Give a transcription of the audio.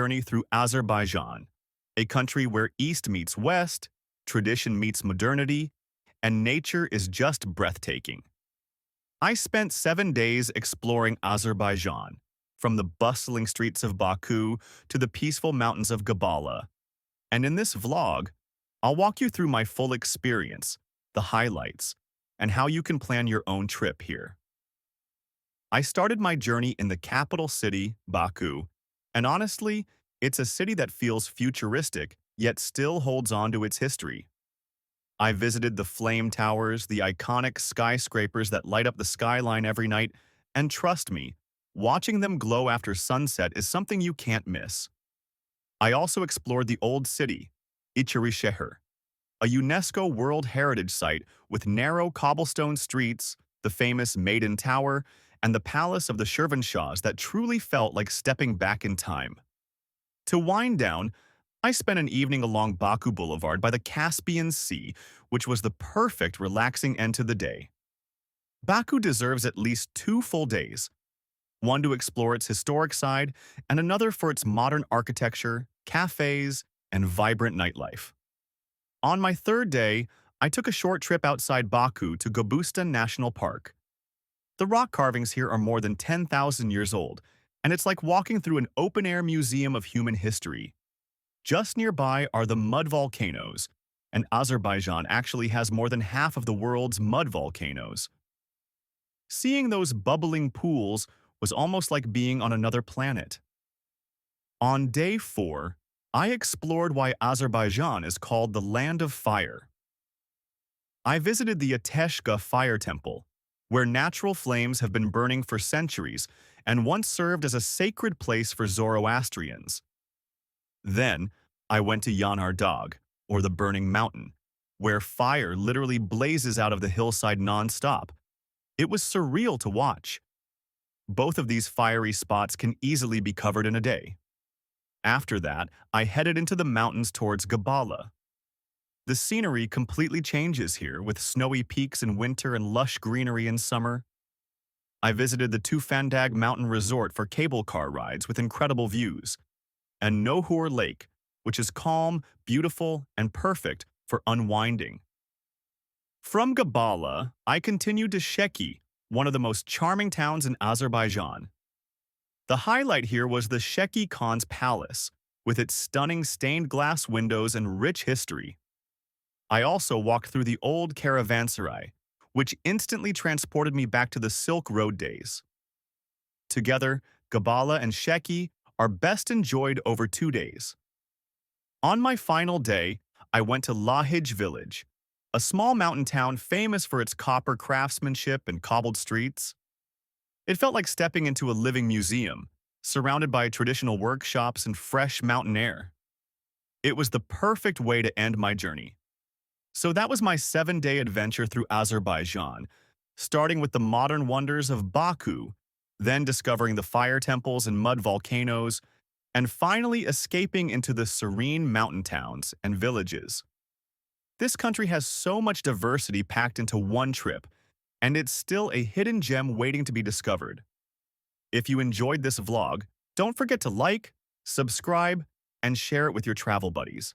journey through Azerbaijan, a country where East meets West, tradition meets modernity, and nature is just breathtaking. I spent 7 days exploring Azerbaijan, from the bustling streets of Baku to the peaceful mountains of Gabala. And in this vlog, I'll walk you through my full experience, the highlights, and how you can plan your own trip here. I started my journey in the capital city, Baku, and honestly, it's a city that feels futuristic yet still holds on to its history. I visited the flame towers, the iconic skyscrapers that light up the skyline every night, and trust me, watching them glow after sunset is something you can't miss. I also explored the old city, itinerary, a UNESCO World Heritage Site with narrow cobblestone streets, the famous Maiden Tower, and the palace of the Shirvanshahs that truly felt like stepping back in time. To wind down, I spent an evening along Baku Boulevard by the Caspian Sea, which was the perfect relaxing end to the day. Baku deserves at least 2 full days, one to explore its historic side and another for its modern architecture, cafes, and vibrant nightlife. On my third day, I took a short trip outside Baku to Gobustan National Park. The rock carvings here are more than 10,000 years old, and it's like walking through an open-air museum of human history. Just nearby are the mud volcanoes, and Azerbaijan actually has more than half of the world's mud volcanoes. Seeing those bubbling pools was almost like being on another planet. On day 4, I explored why Azerbaijan is called the Land of Fire. I visited the Ateshgah Fire Temple, where natural flames have been burning for centuries and once served as a sacred place for Zoroastrians. Then, I went to Yanar Dag, or the Burning Mountain, where fire literally blazes out of the hillside non-stop. It was surreal to watch. Both of these fiery spots can easily be covered in a day. After that, I headed into the mountains towards Gabala. The scenery completely changes here, with snowy peaks in winter and lush greenery in summer. I visited the Tufandag Mountain Resort for cable car rides with incredible views, and Nohur Lake, which is calm, beautiful, and perfect for unwinding. From Gabala, I continued to Sheki, one of the most charming towns in Azerbaijan. The highlight here was the Sheki Khan's Palace, with its stunning stained glass windows and rich history. I also walked through the old caravanserai, which instantly transported me back to the Silk Road days. Together, Gabala and Sheki are best enjoyed over 2 days. On my final day, I went to Lahij village, a small mountain town famous for its copper craftsmanship and cobbled streets. It felt like stepping into a living museum, surrounded by traditional workshops and fresh mountain air. It was the perfect way to end my journey. So that was my 7-day adventure through Azerbaijan, starting with the modern wonders of Baku, then discovering the fire temples and mud volcanoes, and finally escaping into the serene mountain towns and villages. This country has so much diversity packed into one trip, and it's still a hidden gem waiting to be discovered. If you enjoyed this vlog, don't forget to like, subscribe, and share it with your travel buddies.